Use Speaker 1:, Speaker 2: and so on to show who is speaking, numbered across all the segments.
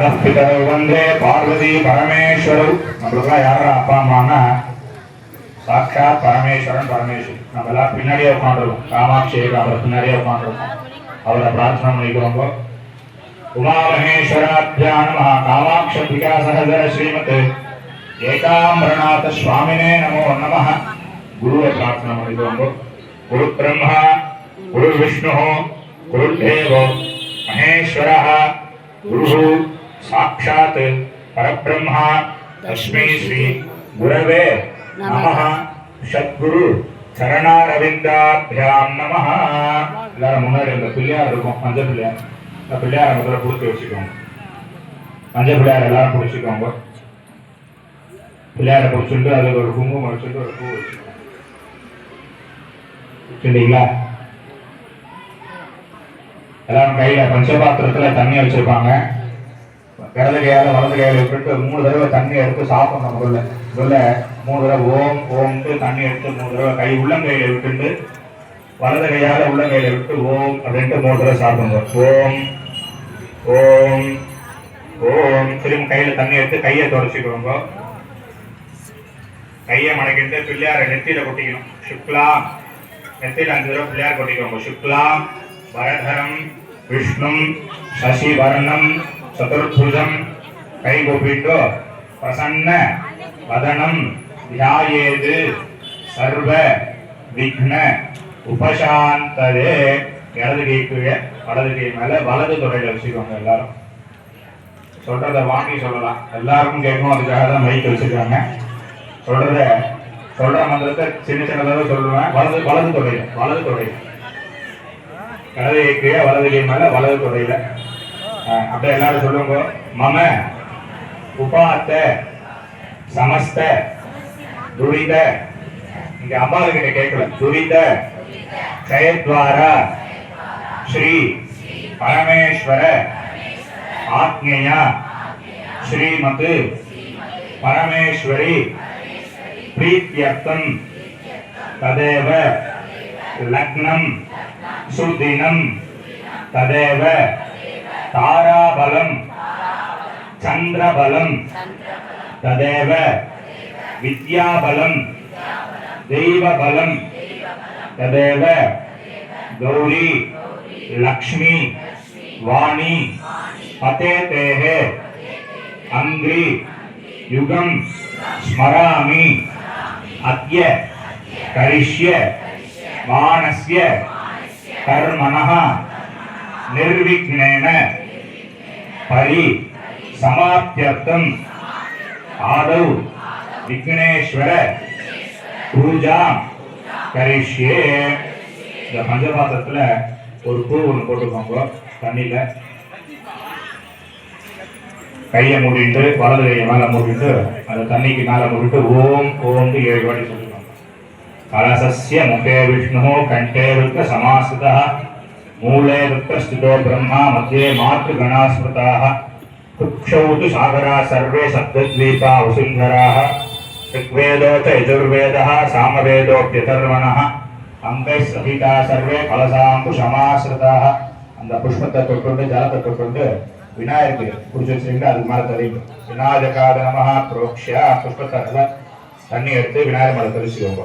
Speaker 1: வந்தே பார்வதி பரமேஸ்வரர். நம்மளுக்கெல்லாம் யாரா அப்பா அம்மானா சாட்சாத் பரமேஸ்வரன் பரமேஸ்வரன். நம்ம எல்லாம் பின்னாடியே உட்காந்துருக்கோம். காமாட்சி அவரை பின்னாடியே உட்காந்துருக்கோம். அவரை பிரார்த்தனை பண்ணிக்கிறோங்க. உமாமகேஸ்வராபியா நம. காமாட்சிபிகா சகதர ஸ்ரீமத் ஏகாம்பரநாத சுவாமினே நமோ நம. குருவை பிரார்த்தனை பண்ணிக்கிறோங்க. குரு பிரம்மா குரு விஷ்ணு குரு தேவோ மகேஸ்வர குரு साक्षात् परब्रह्मा तस्मै श्री गुरवे नमः. सद्गुरु चरणारविंदाभ्याम नमः. எல்லாரும் முன்னாடி அந்த பிள்ளையார் இருக்கும், மஞ்சள் பிள்ளையார். அந்த பிள்ளையாரை முதல்ல பிடிச்சி வச்சுக்கோங்க. மஞ்சள் பிள்ளையார் எல்லாரும் பிடிச்சிக்கோங்க. பிள்ளையாரை பிடிச்சிட்டு அதுக்கு ஒரு குங்குமம் வச்சுட்டு ஒரு பூ வச்சுக்கோங்க. வச்சுட்டீங்களா? எல்லாரும் கையில பஞ்சபாத்திரத்துல தண்ணி வச்சிருப்பாங்க. இடது கையால வலது கையால விட்டுட்டு 3 தடவை தண்ணி எடுத்து சாப்பிடணும். முதல்ல 3 தடவை ஓம் ஓம்ட்டு தண்ணி எடுத்து 3 தடவை கை உள்ளங்கையில விட்டுட்டு வலது கையால உள்ளங்கையில விட்டு ஓம் அப்படின்ட்டு 3 தடவை சாப்பிடணும். ஓம் ஓம் ஓம். திரும்ப கையில தண்ணி எடுத்து கையை தொடச்சிக்கோங்க. கையை மடக்கிட்டு பிள்ளையார நெத்தியில கொட்டிக்கணும். சுக்லாம் நெத்தியில 5 தடவை பிள்ளையார் கொட்டிக்கோங்க. சுக்லாம் வரதரம் விஷ்ணும் சசிவர்ணம் चतुर्भुजं कैगोपीठो प्रसन्न वदनं ध्यायेत् सर्व विघ्न उपशान्तये. இடது கை கீழே வலது கை மேல வலது தொடையில வச்சுக்கோங்க. எல்லாரும் சொல்றத வாங்கி சொல்லலாம். எல்லாருக்கும் கேட்கும், அதுக்காக தான் மைக் வச்சிருக்காங்க. சொல்ற மந்திரத்தை சின்னதாக சொல்லுவேன். வலது தொடையில இடது கை கீழே வலது கை மேல வலது தொடையில அப்படியே எல்லாரும் சொல்லுங்க. மம உபாத்த சமஸ்த துரித, இங்க அம்பாள் கிட்ட கேட்கல, துரித க்ஷயத்வாரா ஸ்ரீ பரமேஸ்வர ஆக்ஞயா ஸ்ரீமத் பரமேஸ்வரி பிரீத்யர்த்தம் ததேவ லக்னம் சுதினம் ததேவ ताराबलम चंद्रबलम तदेव विद्याबलम दैवबलम तदेव गौरी लक्ष्मी वाणी पतेतेः अंग्री युगम स्मरामि अद्य करिष्ये मानस्य कर्मणः निर्विघ्नेन परि समाप्त्यर्थम आदौ विघ्नेश्वर पूजा करिष्ये. இந்த பஞ்சபாத்திரத்துல ஒரு பூ ஒன்று போட்டுக்கோங்க. தண்ணியில கையை மூடிட்டு வலது கையை மேல மூடிட்டு அந்த தண்ணிக்கு மேல மூடிட்டு ஓம் ஓம் 7 வாட்டி சொல்லிக்கோங்க. கலசஸ்ய முகே விஷ்ணு கண்டே ருத்ர சமாஸ்ருதः मूले स्थितो ब्रह्मा मध्ये मातृगणा स्मृताः कुक्षौ तु सागरा सर्वे सप्तद्वीपा वसुन्धराः ऋग्वेदो च यजुर्वेदः सामवेदोऽप्यथर्वणः अङ्गैः सहिता सर्वे कलशाङ्कुशमाश्रिताः. அந்த புஷ்பத்தை தொட்டு ஜலத்தை தொட்டு விநாயகருக்கு பிடிச்சி வச்சுருங்க. அதுக்கு மேலே தெரியும் விநாயகாத நம புரோக்ஷா. புஷ்பத்தை தண்ணி எடுத்து விநாயகர் மேலே தெளிச்சுக்கோங்க.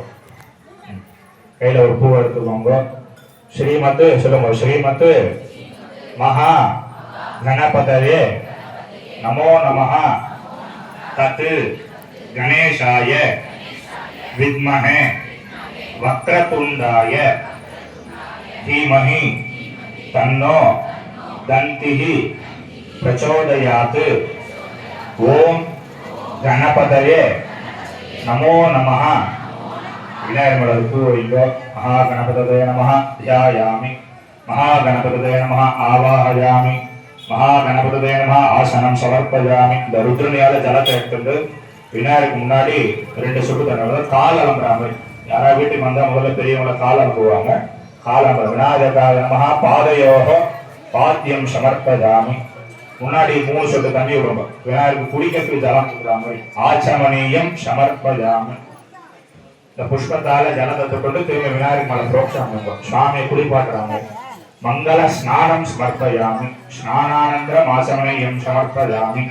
Speaker 1: கையில் ஒரு பூவை எடுத்துக்கோங்க. श्रीमत सुलभ श्रीमत महा गणपतये नमो नमः. तत् गणेशाय विद्महे वक्रतुंडाय धीमहि तन्नो दन्तिः प्रचोदयात्. ओम गणपतये नमो नमः. विनायक महागणपतये नमः ध्यायामि. महागणपतये नमः आवाहयामि. महागणपतये नमः आसनं समर्पयामि. இந்த ருத்ரனியால ஜலத்தை எடுத்துட்டு விநாயகருக்கு முன்னாடி 2 சொட்டு தண்ணி கால் அலம்புறாங்க. யாரா வீட்டுக்கு வந்தா முதல்ல பெரியவங்கள கால் அலம்புவாங்க. கால் அலம்புற விநாயகாய நமः பாதயோஹ பாத்யம் சமர்ப்பயாமி. முன்னாடி 3 சொட்டு தண்ணி விடுங்க. விநாயகருக்கு குடிக்கிறதுக்கு ஜலம் கொடுக்குறாங்க. ஆச்சமனீயம் சமர்ப்பயாமி. இந்த புஷ்பத்தால ஜலத்தை தொட்டு திரும்ப விநாயகருக்கு மேல புரோக்ஷம் பண்ணுங்க. சுவாமியை குளிப்பாட்டுறாங்க. मंगल स्नानं समर्पयामि स्नानानन्तरम् आचमनीयं समर्पयामि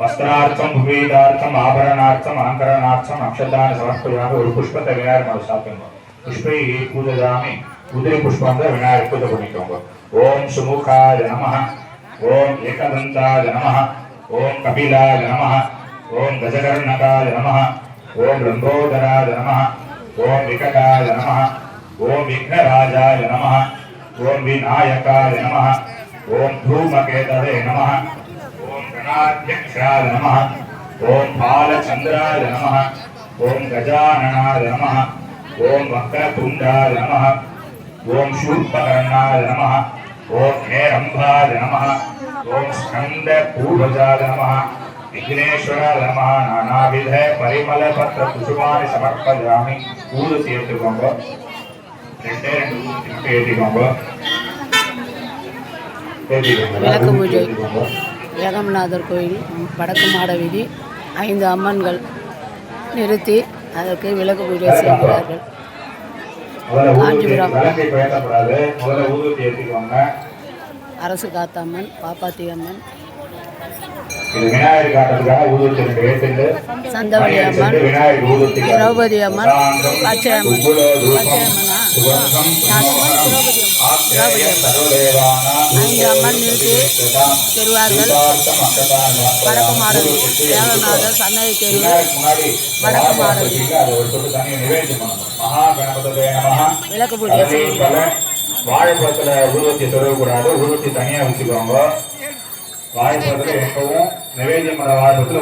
Speaker 1: वस्त्रार्थं भुवेदार्थम् आभरणार्थम् अलङ्करणार्थम् अक्षतानि समर्पयामि और पुष्पते विनायक स्थापयामि पुष्पै पूजयामि उदय पुष्पांतर विनायक पूजा பண்ணிக்கோங்க ओम सुमुखाय नमः ओम एकदन्ताय नमः ओम कपिलाय नमः ओम गजकर्णकाय नमः ओम लंबोदराय नमः ओम विकटाय नमः ओम विघ्नराजाय नमः ओम विनायकाय नमः ओम धूमकेतवे नमः ओम गणाध्यक्षाय नमः ओम बालचंद्राय नमः ओम गजाननाय नमः ओम वक्रतुंडाय नमः ओम शूर्पकर्णाय नमः ओम हेरंभाय नमः ओम स्कंदपूर्वजाय नमः विघ्नेश्वराय नमः नानाविध परिमल पत्र कुसुमानि समर्पयामि पूजा சேர்த்துக்கோங்க ரெண்டே ரெண்டு ஊத்தி ஏத்திக்கோங்க
Speaker 2: விளக்கு பூஜை ஏகம்நாதர் கோயில் வடக்கு மாட வீதி 5 அம்மன்கள் நிறுத்தி அதற்கு விளக்கு பூஜை செய்கிறார்கள். காஞ்சிபுரம் அரசு காத்தம்மன் பாப்பாத்தி அம்மன் சந்தவழி அம்மன் திரௌபதி அம்மன் பச்சை அம்மன் திரௌபதி அம்மன் 5 அம்மன் நிறுத்தி பெறுவார்கள். வடக்கு மாடல் ஏகநாதர் சன்னதி தெரு வடக்கு மாடல் விளக்கு பூஜை செய்கிறார்கள்.
Speaker 1: வாழைப்பழத்துல ஊதுவத்தி தொடரக்கூடாது, ஊதுவத்தி தனியா வச்சுக்கோங்க. வாழைப்பழத்துல எப்பவும் நிவேதியம் பண்ண வாழைப்பழத்துல